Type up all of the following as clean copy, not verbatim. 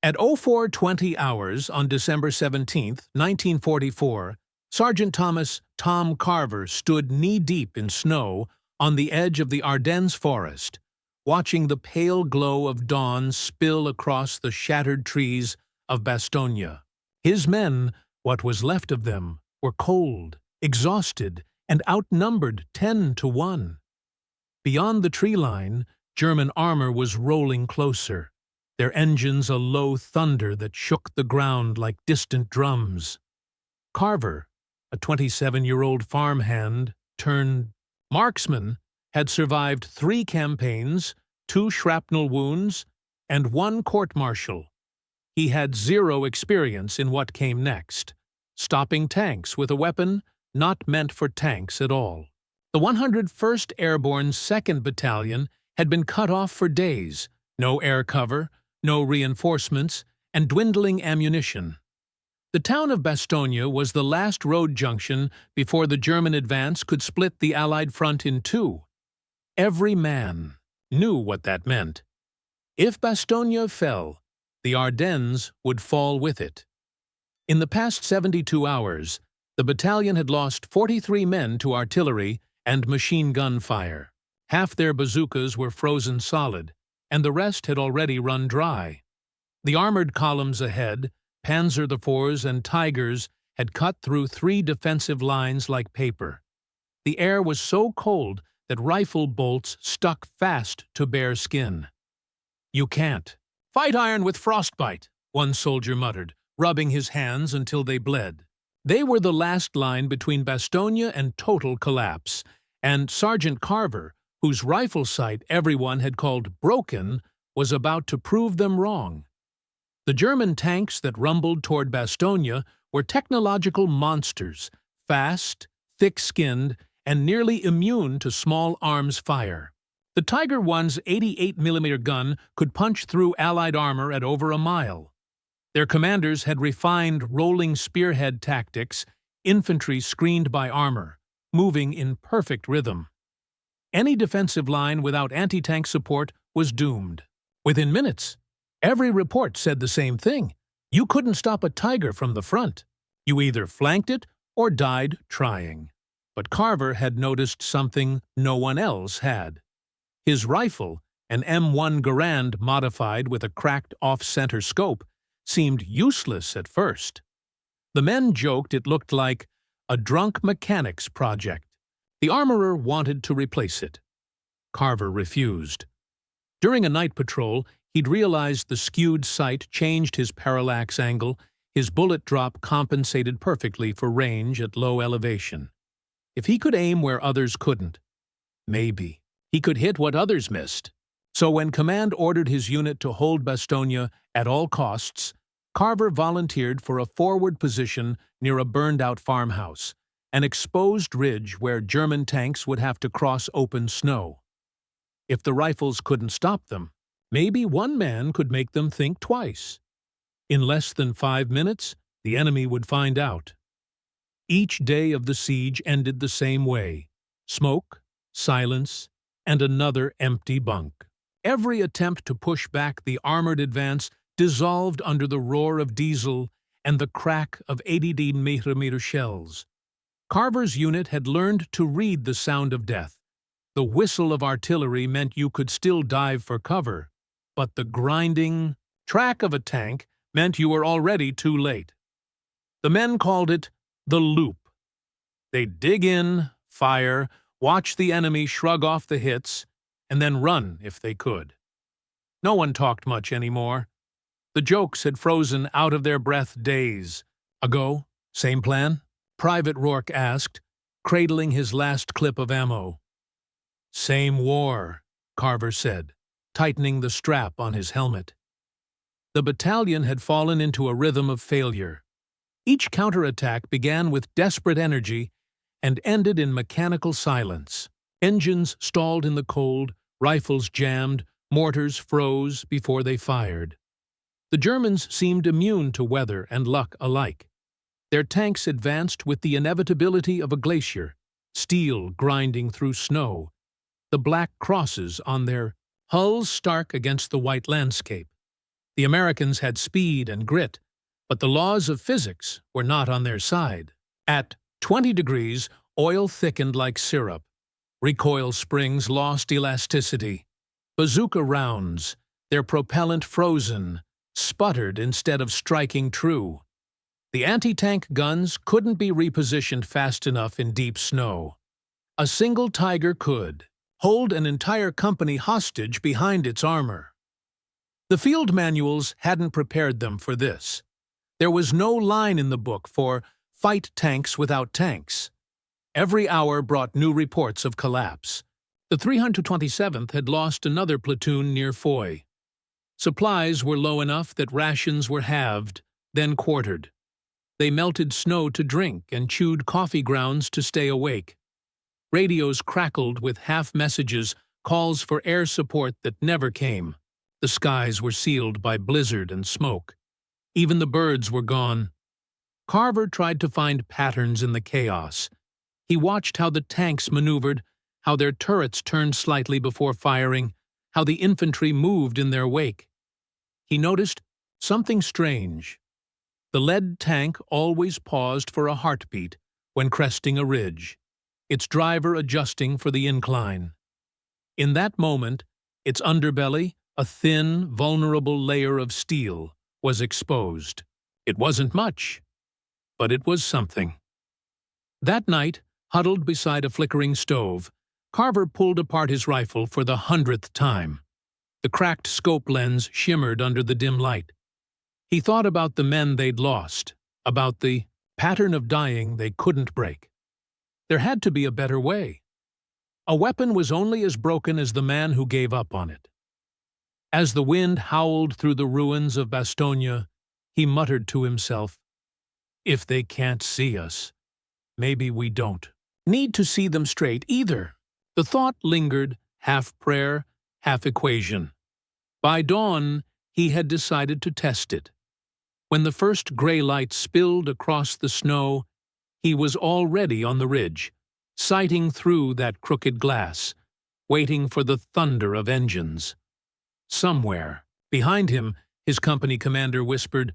At 04:20 hours on December 17, 1944, Sergeant Thomas "Tom" Carver stood knee-deep in snow on the edge of the Ardennes forest, watching the pale glow of dawn spill across the shattered trees of Bastogne. His men, what was left of them, were cold, exhausted, and outnumbered 10-1. Beyond the tree line, German armor was rolling closer, their engines a low thunder that shook the ground like distant drums. Carver, a 27-year-old farmhand turned marksman, had survived 3 campaigns, 2 shrapnel wounds, and 1 court-martial. He had 0 experience in what came next, stopping tanks with a weapon not meant for tanks at all. The 101st Airborne 2nd Battalion had been cut off for days, no air cover, no reinforcements, and dwindling ammunition. The town of Bastogne was the last road junction before the German advance could split the Allied front in 2. Every man knew what that meant. If Bastogne fell, the Ardennes would fall with it. In the past 72 hours, the battalion had lost 43 men to artillery and machine gun fire. Half their bazookas were frozen solid, and the rest had already run dry. The armored columns ahead, Panzer IVs and Tigers, had cut through 3 defensive lines like paper. The air was so cold that rifle bolts stuck fast to bare skin. "You can't fight iron with frostbite," one soldier muttered, rubbing his hands until they bled. They were the last line between Bastogne and total collapse, and Sergeant Carver, whose rifle sight everyone had called broken, was about to prove them wrong. The German tanks that rumbled toward Bastogne were technological monsters, fast, thick-skinned, and nearly immune to small arms fire. The Tiger I's 88mm gun could punch through Allied armor at over a mile. Their commanders had refined rolling spearhead tactics, infantry screened by armor, moving in perfect rhythm. Any defensive line without anti-tank support was doomed. Within minutes, every report said the same thing. You couldn't stop a Tiger from the front. You either flanked it or died trying. But Carver had noticed something no one else had. His rifle, an M1 Garand modified with a cracked off-center scope, seemed useless at first. The men joked it looked like a drunk mechanic's project. The armorer wanted to replace it. Carver refused. During a night patrol, he'd realized the skewed sight changed his parallax angle. His bullet drop compensated perfectly for range at low elevation. If he could aim where others couldn't, maybe he could hit what others missed. So when command ordered his unit to hold Bastogne at all costs, Carver volunteered for a forward position near a burned-out farmhouse, an exposed ridge where German tanks would have to cross open snow. If the rifles couldn't stop them, maybe one man could make them think twice. In less than 5 minutes, the enemy would find out. Each day of the siege ended the same way: smoke, silence, and another empty bunk. Every attempt to push back the armored advance dissolved under the roar of diesel and the crack of 80mm shells. Carver's unit had learned to read the sound of death. The whistle of artillery meant you could still dive for cover, but the grinding track of a tank meant you were already too late. The men called it the loop. They'd dig in, fire, watch the enemy shrug off the hits, and then run if they could. No one talked much anymore. The jokes had frozen out of their breath days ago. Same plan? Private Rourke asked, cradling his last clip of ammo. Same war, Carver said, tightening the strap on his helmet. The battalion had fallen into a rhythm of failure. Each counterattack began with desperate energy and ended in mechanical silence. Engines stalled in the cold, rifles jammed, mortars froze before they fired. The Germans seemed immune to weather and luck alike. Their tanks advanced with the inevitability of a glacier, steel grinding through snow, the black crosses on their hulls stark against the white landscape. The Americans had speed and grit, but the laws of physics were not on their side. At 20 degrees, oil thickened like syrup. Recoil springs lost elasticity. Bazooka rounds, their propellant frozen, sputtered instead of striking true. The anti-tank guns couldn't be repositioned fast enough in deep snow. A single Tiger could hold an entire company hostage behind its armor. The field manuals hadn't prepared them for this. There was no line in the book for "fight tanks without tanks." Every hour brought new reports of collapse. The 327th had lost another platoon near Foy. Supplies were low enough that rations were halved, then quartered. They melted snow to drink and chewed coffee grounds to stay awake. Radios crackled with half messages, calls for air support that never came. The skies were sealed by blizzard and smoke. Even the birds were gone. Carver tried to find patterns in the chaos. He watched how the tanks maneuvered, how their turrets turned slightly before firing, how the infantry moved in their wake. He noticed something strange. The lead tank always paused for a heartbeat when cresting a ridge, its driver adjusting for the incline. In that moment, its underbelly, a thin, vulnerable layer of steel, was exposed. It wasn't much, but it was something. That night, huddled beside a flickering stove, Carver pulled apart his rifle for the 100th time. The cracked scope lens shimmered under the dim light. He thought about the men they'd lost, about the pattern of dying they couldn't break. There had to be a better way. A weapon was only as broken as the man who gave up on it. As the wind howled through the ruins of Bastogne, he muttered to himself, "If they can't see us, maybe we don't need to see them straight either." The thought lingered, half prayer, half equation. By dawn, he had decided to test it. When the first gray light spilled across the snow, he was already on the ridge, sighting through that crooked glass, waiting for the thunder of engines. Somewhere, behind him, his company commander whispered,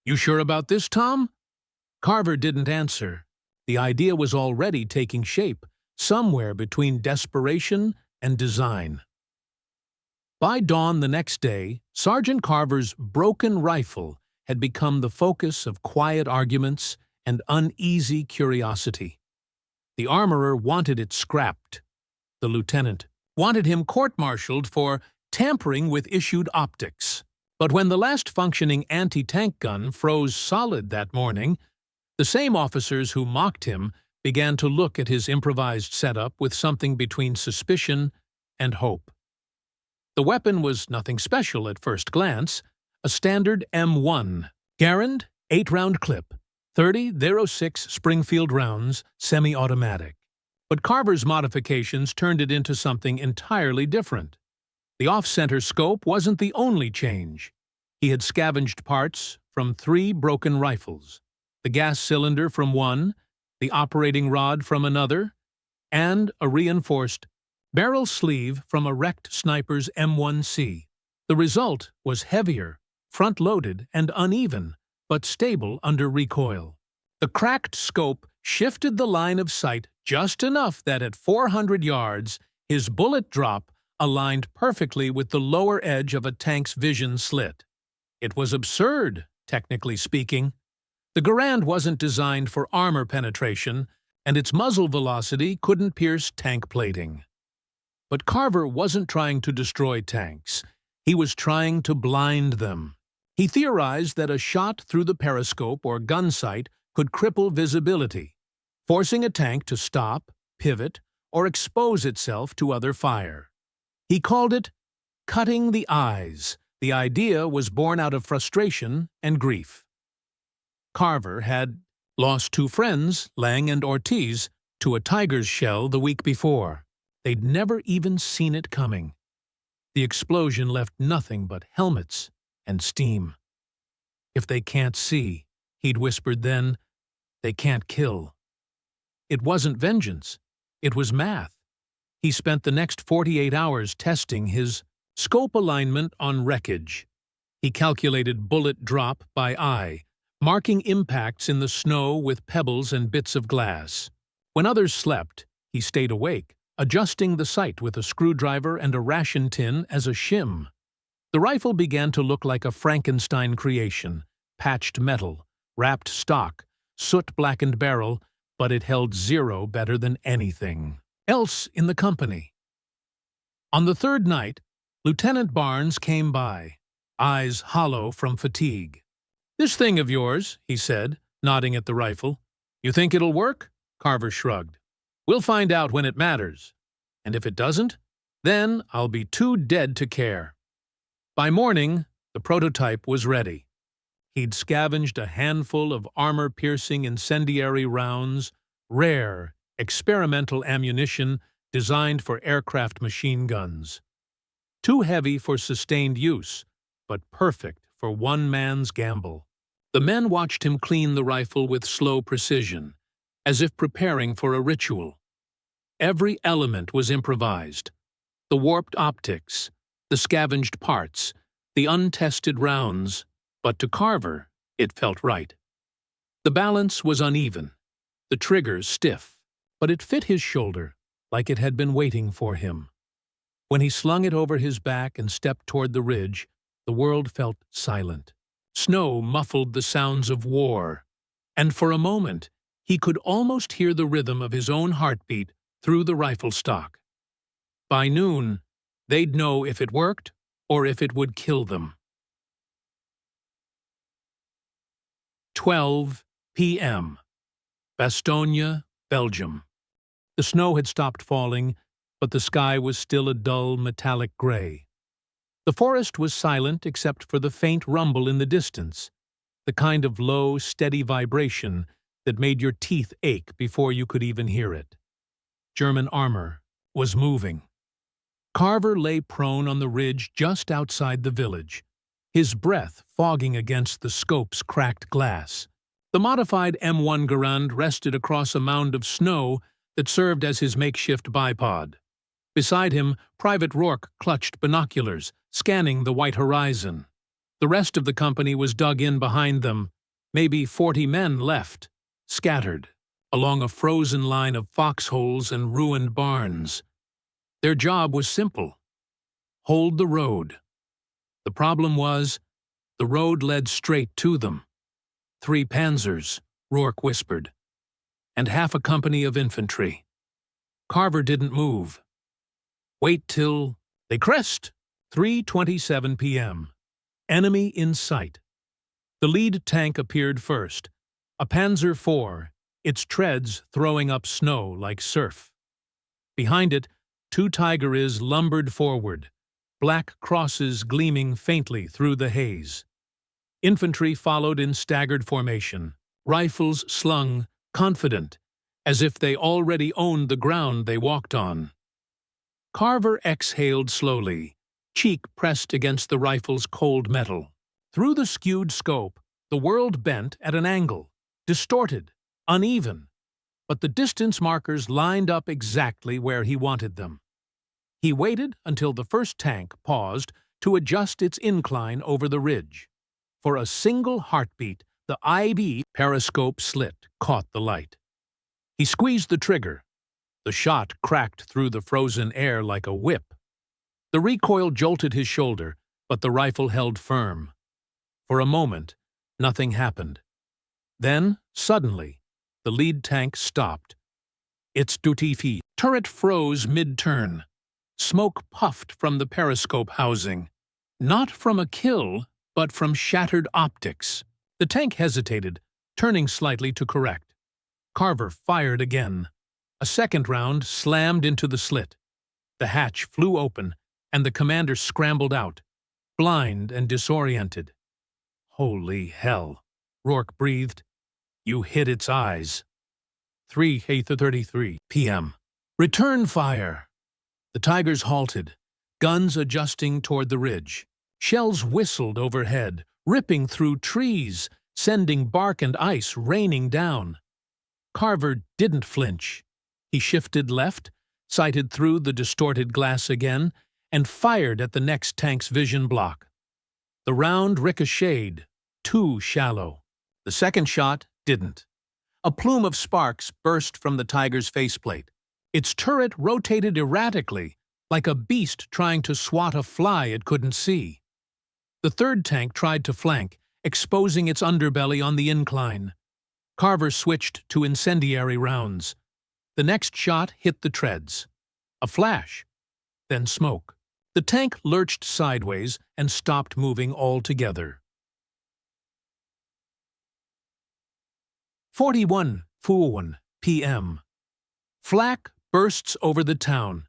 "You sure about this, Tom?" Carver didn't answer. The idea was already taking shape, somewhere between desperation and design. By dawn the next day, Sergeant Carver's broken rifle had become the focus of quiet arguments and uneasy curiosity. The armorer wanted it scrapped. The lieutenant wanted him court-martialed for tampering with issued optics. But when the last functioning anti-tank gun froze solid that morning, the same officers who mocked him began to look at his improvised setup with something between suspicion and hope. The weapon was nothing special at first glance, a standard M1, Garand 8-round clip, 30.06 Springfield rounds, semi-automatic. But Carver's modifications turned it into something entirely different. The off-center scope wasn't the only change. He had scavenged parts from 3 broken rifles, the gas cylinder from one, the operating rod from another, and a reinforced barrel sleeve from a wrecked sniper's M1C. The result was heavier, front-loaded, and uneven, but stable under recoil. The cracked scope shifted the line of sight just enough that at 400 yards, his bullet drop aligned perfectly with the lower edge of a tank's vision slit. It was absurd, technically speaking. The Garand wasn't designed for armor penetration, and its muzzle velocity couldn't pierce tank plating. But Carver wasn't trying to destroy tanks. He was trying to blind them. He theorized that a shot through the periscope or gun sight could cripple visibility, forcing a tank to stop, pivot, or expose itself to other fire. He called it cutting the eyes. The idea was born out of frustration and grief. Carver had lost 2 friends, Lang and Ortiz, to a tiger's shell the week before. They'd never even seen it coming. The explosion left nothing but helmets and steam. "If they can't see," he'd whispered then, "they can't kill." It wasn't vengeance. It was math. He spent the next 48 hours testing his scope alignment on wreckage. He calculated bullet drop by eye, marking impacts in the snow with pebbles and bits of glass. When others slept, he stayed awake, adjusting the sight with a screwdriver and a ration tin as a shim. The rifle began to look like a Frankenstein creation: patched metal, wrapped stock, soot-blackened barrel, but it held zero better than anything else in the company. On the third night, Lieutenant Barnes came by, eyes hollow from fatigue. "This thing of yours," he said, nodding at the rifle. "You think it'll work?" Carver shrugged. "We'll find out when it matters. And if it doesn't, then I'll be too dead to care." By morning, the prototype was ready. He'd scavenged a handful of armor-piercing incendiary rounds, rare, experimental ammunition designed for aircraft machine guns. Too heavy for sustained use, but perfect for one man's gamble. The men watched him clean the rifle with slow precision, as if preparing for a ritual. Every element was improvised: the warped optics, the scavenged parts, the untested rounds, but to Carver, it felt right. The balance was uneven, the triggers stiff, but it fit his shoulder like it had been waiting for him. When he slung it over his back and stepped toward the ridge, the world felt silent. Snow muffled the sounds of war, and for a moment he could almost hear the rhythm of his own heartbeat through the rifle stock. By noon, they'd know if it worked or if it would kill them. 12 p.m. Bastogne, Belgium. The snow had stopped falling, but the sky was still a dull metallic gray. The forest was silent except for the faint rumble in the distance, the kind of low, steady vibration that made your teeth ache before you could even hear it. German armor was moving. Carver lay prone on the ridge just outside the village, his breath fogging against the scope's cracked glass. The modified M1 Garand rested across a mound of snow that served as his makeshift bipod. Beside him, Private Rourke clutched binoculars, scanning the white horizon. The rest of the company was dug in behind them, maybe 40 men left, scattered, along a frozen line of foxholes and ruined barns. Their job was simple: hold the road. The problem was, the road led straight to them. 3 Panzers, Rourke whispered, and half a company of infantry. Carver didn't move. Wait till they crest. 3:27 p.m. Enemy in sight. The lead tank appeared first, a Panzer IV, its treads throwing up snow like surf. Behind it, 2 Tigers lumbered forward, black crosses gleaming faintly through the haze. Infantry followed in staggered formation, rifles slung, confident, as if they already owned the ground they walked on. Carver exhaled slowly, cheek pressed against the rifle's cold metal. Through the skewed scope, the world bent at an angle, distorted, uneven, but the distance markers lined up exactly where he wanted them. He waited until the first tank paused to adjust its incline over the ridge. For a single heartbeat, the IB periscope slit caught the light. He squeezed the trigger. The shot cracked through the frozen air like a whip. The recoil jolted his shoulder, but the rifle held firm. For a moment, nothing happened. Then, suddenly, the lead tank stopped. Its duty-free turret froze mid-turn. Smoke puffed from the periscope housing. Not from a kill, but from shattered optics. The tank hesitated, turning slightly to correct. Carver fired again. A second round slammed into the slit. The hatch flew open, and the commander scrambled out, blind and disoriented. "Holy hell," Rourke breathed. "You hit its eyes." 3:33 p.m. Return fire! The Tigers halted, guns adjusting toward the ridge. Shells whistled overhead, ripping through trees, sending bark and ice raining down. Carver didn't flinch. He shifted left, sighted through the distorted glass again, and fired at the next tank's vision block. The round ricocheted, too shallow. The second shot didn't. A plume of sparks burst from the Tiger's faceplate. Its turret rotated erratically, like a beast trying to swat a fly it couldn't see. The third tank tried to flank, exposing its underbelly on the incline. Carver switched to incendiary rounds. The next shot hit the treads. A flash, then smoke. The tank lurched sideways and stopped moving altogether. 41:01 p.m. Flak bursts over the town.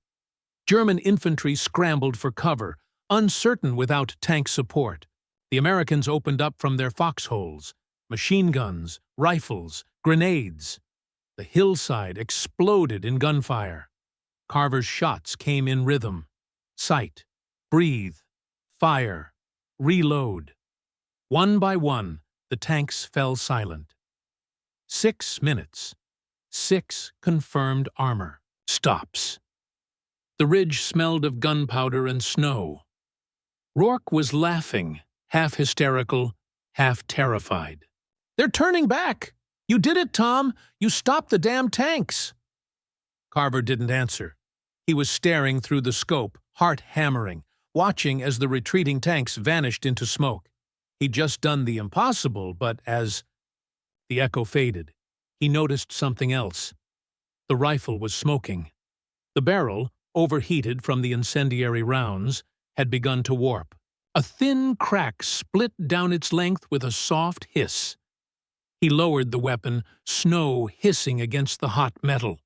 German infantry scrambled for cover, uncertain without tank support. The Americans opened up from their foxholes. Machine guns, rifles, grenades. The hillside exploded in gunfire. Carver's shots came in rhythm. Sight, breathe, fire, reload. One by one, the tanks fell silent. 6 minutes. 6 confirmed armor. Stops. The ridge smelled of gunpowder and snow. Rourke was laughing, half hysterical, half terrified. "They're turning back! You did it, Tom! You stopped the damn tanks!" Carver didn't answer. He was staring through the scope, heart hammering, watching as the retreating tanks vanished into smoke. He'd just done the impossible, but as the echo faded, he noticed something else. The rifle was smoking. The barrel, overheated from the incendiary rounds, had begun to warp. A thin crack split down its length with a soft hiss. He lowered the weapon, snow hissing against the hot metal.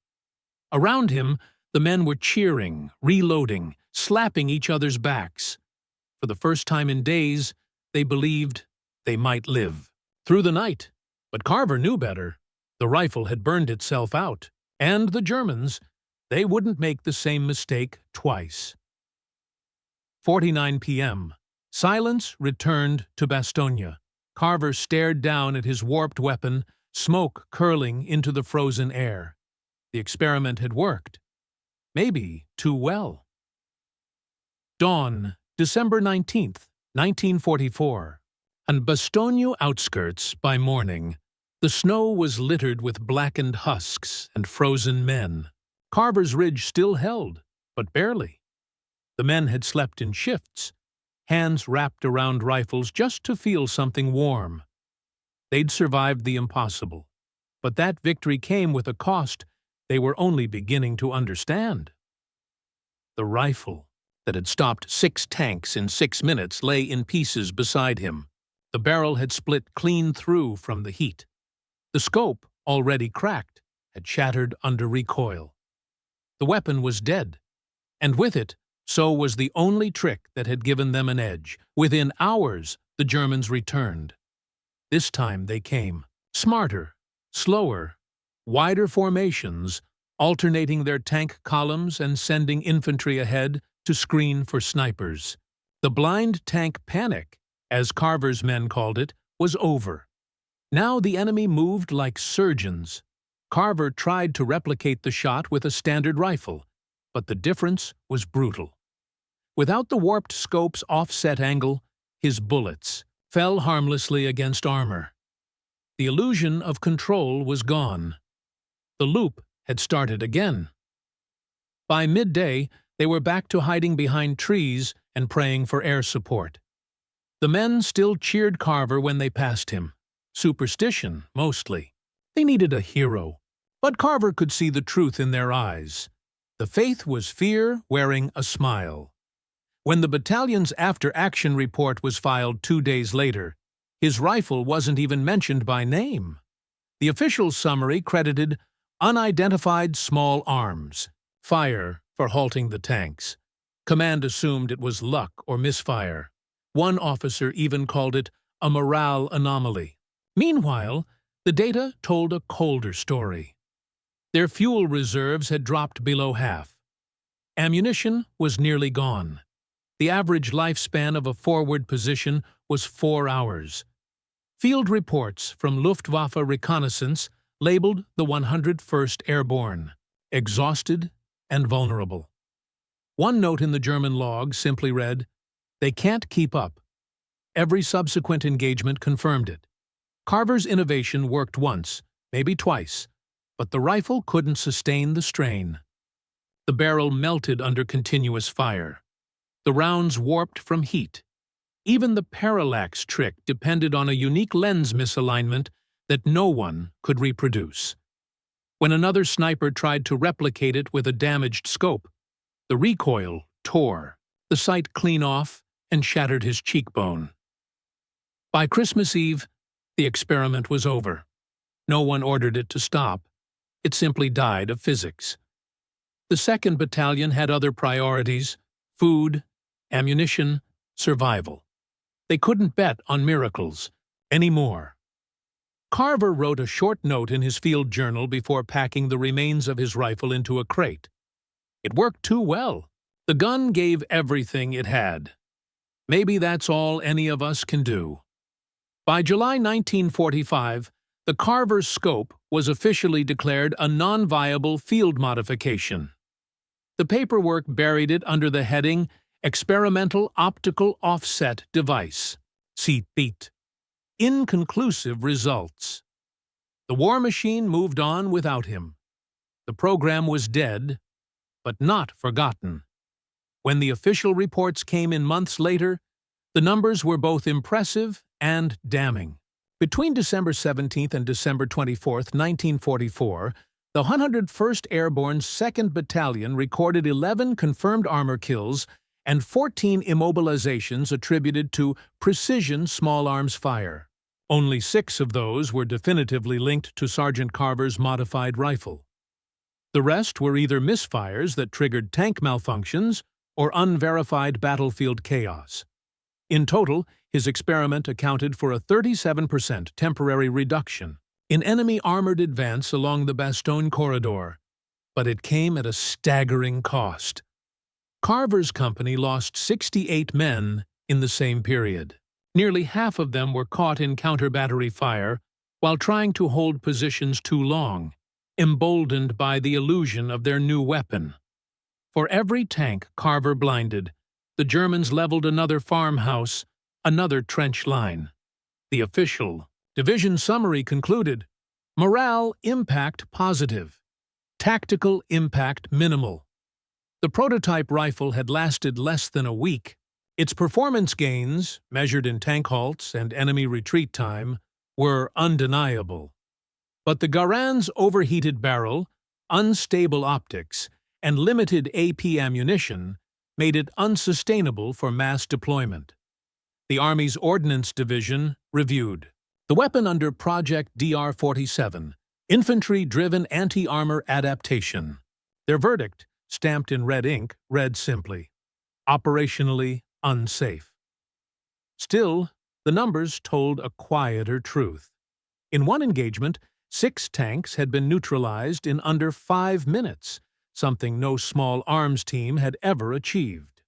Around him, the men were cheering, reloading, slapping each other's backs. For the first time in days, they believed they might live. Through the night. But Carver knew better. The rifle had burned itself out. And the Germans, they wouldn't make the same mistake twice. 49 p.m. Silence returned to Bastogne. Carver stared down at his warped weapon, smoke curling into the frozen air. The experiment had worked. Maybe too well. Dawn, December 19th, 1944. On Bastogne outskirts, by morning, the snow was littered with blackened husks and frozen men. Carver's ridge still held, but barely. The men had slept in shifts, hands wrapped around rifles just to feel something warm. They'd survived the impossible, but that victory came with a cost they were only beginning to understand. The rifle that had stopped 6 tanks in 6 minutes lay in pieces beside him. The barrel had split clean through from the heat. The scope, already cracked, had shattered under recoil. The weapon was dead, and with it, so was the only trick that had given them an edge. Within hours, the Germans returned. This time they came, smarter, slower, wider formations, alternating their tank columns and sending infantry ahead to screen for snipers. The blind tank panic, as Carver's men called it, was over. Now the enemy moved like surgeons. Carver tried to replicate the shot with a standard rifle, but the difference was brutal. Without the warped scope's offset angle, his bullets fell harmlessly against armor. The illusion of control was gone. The loop had started again. By midday, they were back to hiding behind trees and praying for air support. The men still cheered Carver when they passed him. Superstition, mostly. They needed a hero. But Carver could see the truth in their eyes. The faith was fear wearing a smile. When the battalion's after-action report was filed 2 days later, his rifle wasn't even mentioned by name. The official summary credited unidentified small arms, fire for halting the tanks. Command assumed it was luck or misfire. One officer even called it a morale anomaly. Meanwhile, the data told a colder story. Their fuel reserves had dropped below half. Ammunition was nearly gone. The average lifespan of a forward position was 4 hours. Field reports from Luftwaffe reconnaissance labeled the 101st Airborne, exhausted and vulnerable. One note in the German log simply read, "They can't keep up." every subsequent engagement confirmed it. Carver's innovation worked once, maybe twice, but the rifle couldn't sustain the strain. The barrel melted under continuous fire. The rounds warped from heat. Even the parallax trick depended on a unique lens misalignment that no one could reproduce. When another sniper tried to replicate it with a damaged scope, the recoil tore the sight clean off and shattered his cheekbone. By Christmas Eve, the experiment was over. No one ordered it to stop. It simply died of physics. The 2nd Battalion had other priorities: food, ammunition, survival. They couldn't bet on miracles anymore. Carver wrote a short note in his field journal before packing the remains of his rifle into a crate. It worked too well. The gun gave everything it had. Maybe that's all any of us can do. By July 1945, the Carver scope was officially declared a non-viable field modification. The paperwork buried it under the heading Experimental Optical Offset Device, COOD. Inconclusive results. The war machine moved on without him. The program was dead, but not forgotten. When the official reports came in months later, the numbers were both impressive and damning. Between December 17 and December 24, 1944, the 101st Airborne 2nd Battalion recorded 11 confirmed armor kills and 14 immobilizations attributed to precision small arms fire. Only 6 of those were definitively linked to Sergeant Carver's modified rifle. The rest were either misfires that triggered tank malfunctions or unverified battlefield chaos. In total, his experiment accounted for a 37% temporary reduction in enemy armored advance along the Bastogne corridor, but it came at a staggering cost. Carver's company lost 68 men in the same period. Nearly half of them were caught in counter-battery fire while trying to hold positions too long, emboldened by the illusion of their new weapon. For every tank Carver blinded, the Germans leveled another farmhouse, another trench line. The official division summary concluded: morale impact positive, tactical impact minimal. The prototype rifle had lasted less than a week. Its performance gains, measured in tank halts and enemy retreat time, were undeniable. But the Garand's overheated barrel, unstable optics, and limited AP ammunition made it unsustainable for mass deployment. The Army's Ordnance Division reviewed the weapon under Project DR-47, Infantry-Driven Anti-Armor Adaptation. Their verdict, stamped in red ink, read simply: operationally unsafe. Still, the numbers told a quieter truth. In one engagement, 6 tanks had been neutralized in under 5 minutes, something no small arms team had ever achieved.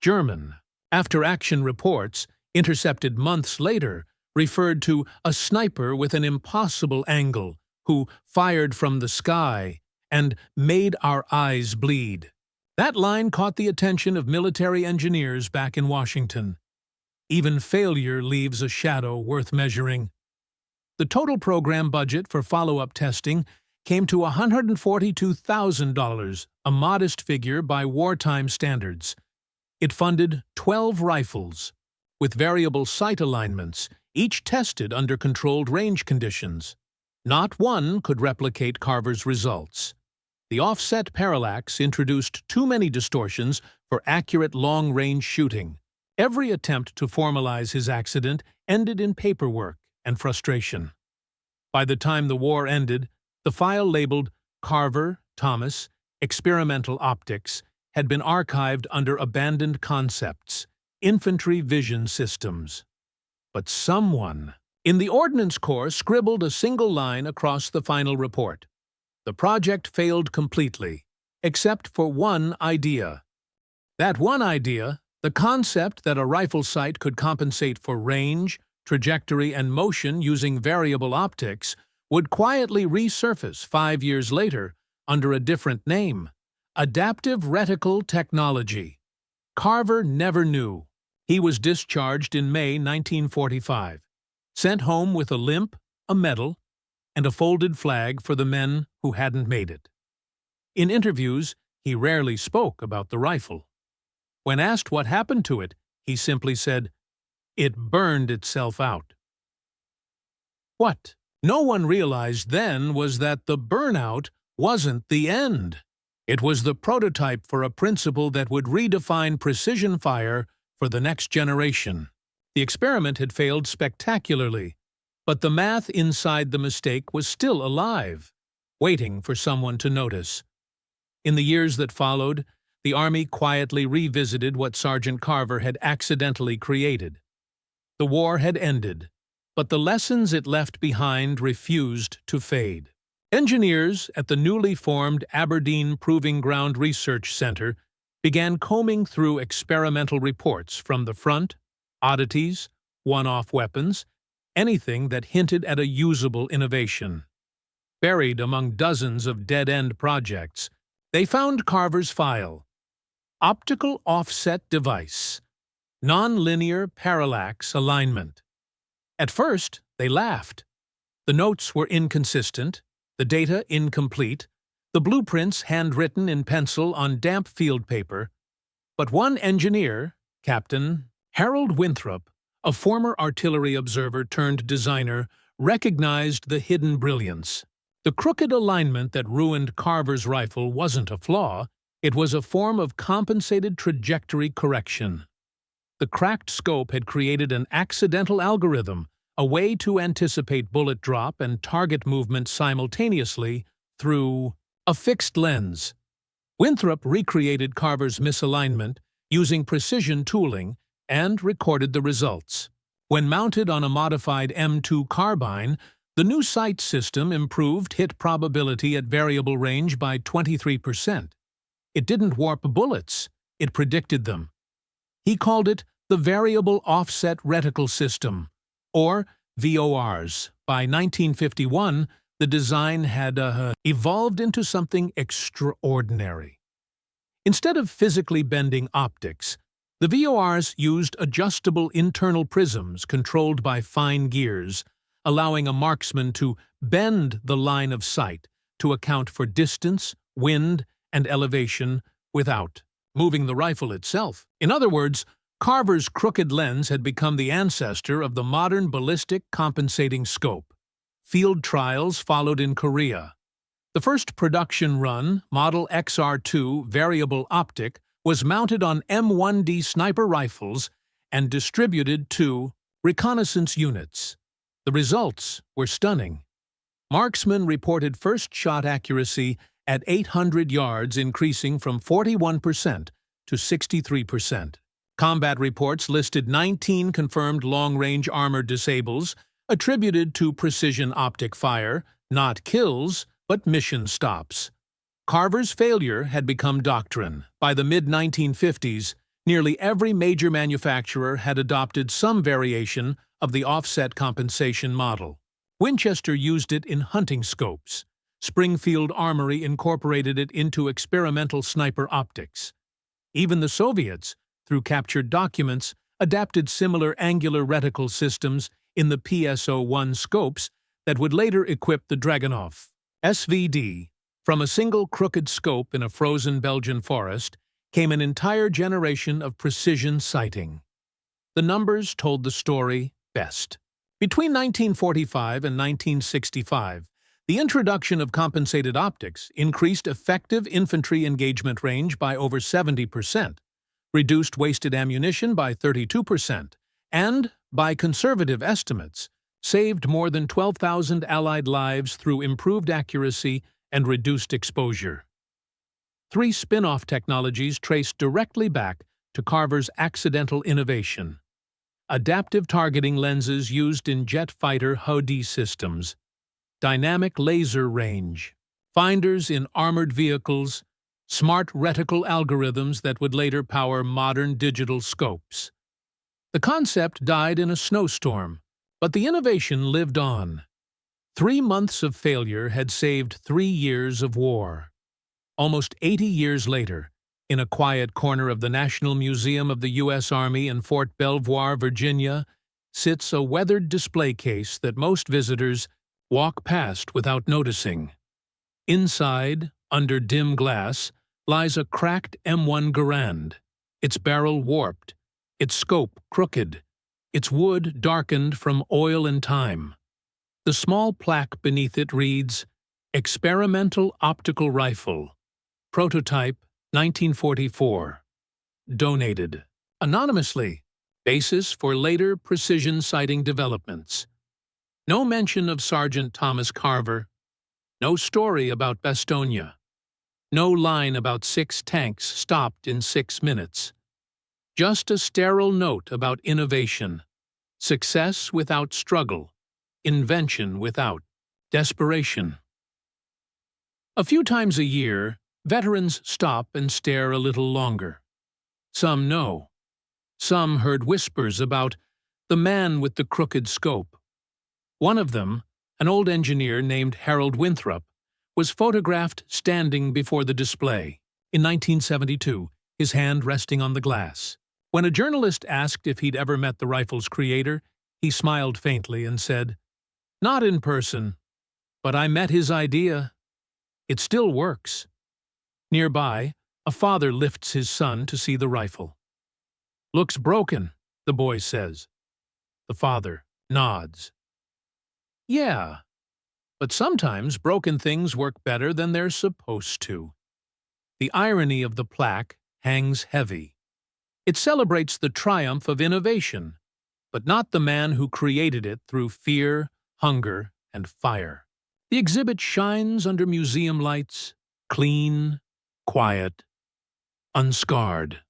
German after-action reports, intercepted months later, referred to a sniper with an impossible angle who fired from the sky and made our eyes bleed. That line caught the attention of military engineers back in Washington. Even failure leaves a shadow worth measuring. The total program budget for follow-up testing came to $142,000, a modest figure by wartime standards. It funded 12 rifles, with variable sight alignments, each tested under controlled range conditions. Not one could replicate Carver's results. The offset parallax introduced too many distortions for accurate long-range shooting. Every attempt to formalize his accident ended in paperwork and frustration. By the time the war ended, the file labeled Carver, Thomas, Experimental Optics had been archived under Abandoned Concepts, Infantry Vision Systems. But someone in the Ordnance Corps scribbled a single line across the final report. The project failed completely, except for one idea. That one idea, the concept that a rifle sight could compensate for range, trajectory, and motion using variable optics, would quietly resurface 5 years later under a different name: adaptive reticle technology. Carver never knew, He was discharged in May 1945, sent home with a limp, a medal, and a folded flag for the men who hadn't made it. In interviews, he rarely spoke about the rifle. When asked what happened to it, he simply said, "It burned itself out." What no one realized then was that the burnout wasn't the end. It was the prototype for a principle that would redefine precision fire for the next generation. The experiment had failed spectacularly, but the math inside the mistake was still alive, waiting for someone to notice. In the years that followed, the Army quietly revisited what Sergeant Carver had accidentally created. The war had ended, but the lessons it left behind refused to fade. Engineers at the newly formed Aberdeen Proving Ground Research Center began combing through experimental reports from the front, oddities, one-off weapons, anything that hinted at a usable innovation. Buried among dozens of dead-end projects, they found Carver's file. Optical offset device. Non-linear parallax alignment. At first, they laughed. The notes were inconsistent, the data incomplete, the blueprints handwritten in pencil on damp field paper. But one engineer, Captain Harold Winthrop, a former artillery observer turned designer, recognized the hidden brilliance. The crooked alignment that ruined Carver's rifle wasn't a flaw, it was a form of compensated trajectory correction. The cracked scope had created an accidental algorithm, a way to anticipate bullet drop and target movement simultaneously through a fixed lens. Winthrop recreated Carver's misalignment using precision tooling and recorded the results. When mounted on a modified M2 carbine, the new sight system improved hit probability at variable range by 23%. It didn't warp bullets, it predicted them. He called it the Variable Offset Reticle System, or VORs. By 1951, the design had evolved into something extraordinary. Instead of physically bending optics, the VORs used adjustable internal prisms controlled by fine gears, allowing a marksman to bend the line of sight to account for distance, wind, and elevation without moving the rifle itself. In other words, Carver's crooked lens had become the ancestor of the modern ballistic compensating scope. Field trials followed in Korea. The first production run, Model XR2 Variable Optic, was mounted on M1D sniper rifles and distributed to reconnaissance units. The results were stunning. Marksmen reported first shot accuracy at 800 yards, increasing from 41% to 63%. Combat reports listed 19 confirmed long-range armor disables, attributed to precision optic fire, not kills, but mission stops. Carver's failure had become doctrine. By the mid-1950s, nearly every major manufacturer had adopted some variation of the offset compensation model. Winchester used it in hunting scopes. Springfield Armory incorporated it into experimental sniper optics. Even the Soviets, through captured documents, adapted similar angular reticle systems in the PSO-1 scopes that would later equip the Dragunov. SVD. From a single crooked scope in a frozen Belgian forest came an entire generation of precision sighting. The numbers told the story best. Between 1945 and 1965, the introduction of compensated optics increased effective infantry engagement range by over 70%, reduced wasted ammunition by 32%, and, by conservative estimates, saved more than 12,000 Allied lives through improved accuracy and reduced exposure. Three spin-off technologies traced directly back to Carver's accidental innovation. Adaptive targeting lenses used in jet fighter HOD systems, dynamic laser range, finders in armored vehicles, smart reticle algorithms that would later power modern digital scopes. The concept died in a snowstorm, but the innovation lived on. 3 months of failure had saved 3 years of war. Almost 80 years later, In a quiet corner of the National Museum of the U.S. Army in Fort Belvoir, Virginia, sits a weathered display case that most visitors walk past without noticing. Inside, under dim glass, lies a cracked M1 Garand, its barrel warped, its scope crooked, its wood darkened from oil and time. The small plaque beneath it reads, "Experimental Optical Rifle, Prototype 1944. Donated. Anonymously. Basis for later precision sighting developments." No mention of Sergeant Thomas Carver. No story about Bastogne. No line about 6 tanks stopped in 6 minutes. Just a sterile note about innovation. Success without struggle. Invention without desperation. A few times a year, veterans stop and stare a little longer. Some know. Some heard whispers about the man with the crooked scope. One of them, an old engineer named Harold Winthrop, was photographed standing before the display in 1972, his hand resting on the glass. When a journalist asked if he'd ever met the rifle's creator, he smiled faintly and said, "Not in person, but I met his idea. It still works." Nearby, a father lifts his son to see the rifle. "Looks broken," the boy says. The father nods. "Yeah, but sometimes broken things work better than they're supposed to." The irony of the plaque hangs heavy. It celebrates the triumph of innovation, but not the man who created it through fear, hunger, and fire. The exhibit shines under museum lights, clean, quiet, unscarred.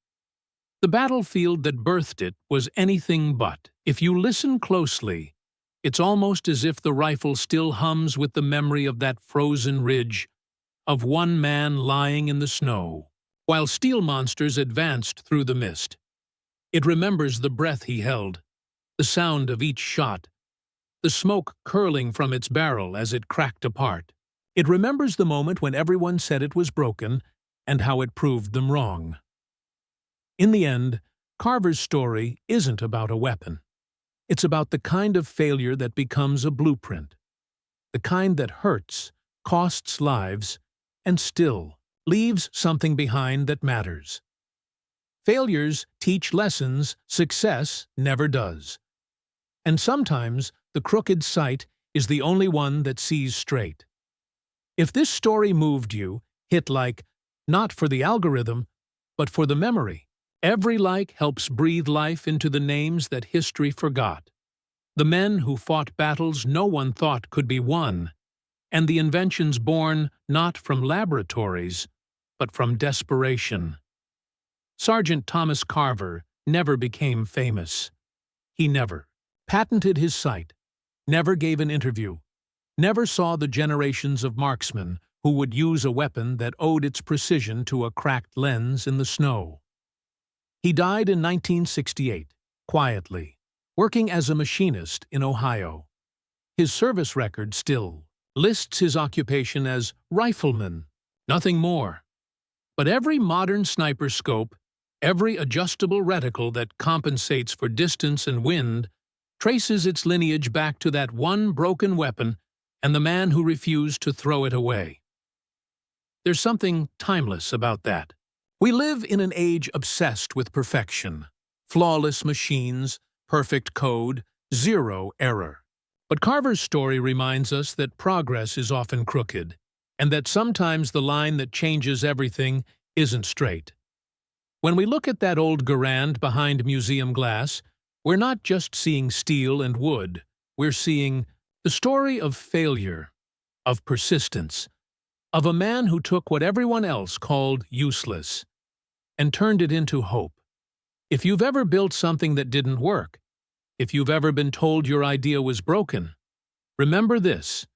The battlefield that birthed it was anything but. If you listen closely, it's almost as if the rifle still hums with the memory of that frozen ridge, of one man lying in the snow, while steel monsters advanced through the mist. It remembers the breath he held, the sound of each shot, the smoke curling from its barrel as it cracked apart. It remembers the moment when everyone said it was broken and how it proved them wrong. In the end, Carver's story isn't about a weapon. It's about the kind of failure that becomes a blueprint, the kind that hurts, costs lives, and still leaves something behind that matters. Failures teach lessons success never does. And sometimes the crooked sight is the only one that sees straight. If this story moved you, hit like, not for the algorithm, but for the memory. Every like helps breathe life into the names that history forgot. The men who fought battles no one thought could be won, and the inventions born not from laboratories, but from desperation. Sergeant Thomas Carver never became famous. He never patented his sight, never gave an interview, never saw the generations of marksmen who would use a weapon that owed its precision to a cracked lens in the snow. He died in 1968, quietly, working as a machinist in Ohio. His service record still lists his occupation as rifleman, nothing more. But every modern sniper scope, every adjustable reticle that compensates for distance and wind, traces its lineage back to that one broken weapon and the man who refused to throw it away. There's something timeless about that. We live in an age obsessed with perfection. Flawless machines, perfect code, zero error. But Carver's story reminds us that progress is often crooked, and that sometimes the line that changes everything isn't straight. When we look at that old Garand behind museum glass, we're not just seeing steel and wood, we're seeing the story of failure, of persistence, of a man who took what everyone else called useless and turned it into hope. If you've ever built something that didn't work, if you've ever been told your idea was broken, remember this: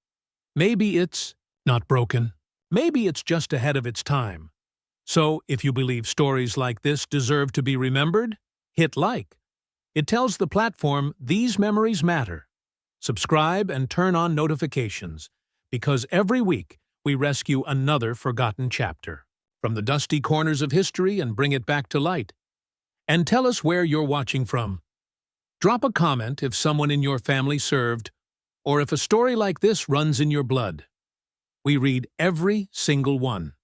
maybe it's not broken. Maybe it's just ahead of its time. So, if you believe stories like this deserve to be remembered, hit like. It tells the platform these memories matter. Subscribe and turn on notifications, because every week we rescue another forgotten chapter. from the dusty corners of history and bring it back to light. And tell us where you're watching from. Drop a comment if someone in your family served, or if a story like this runs in your blood. We read every single one.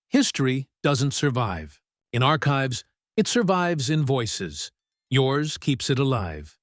History doesn't survive in archives, it survives in voices. Yours keeps it alive.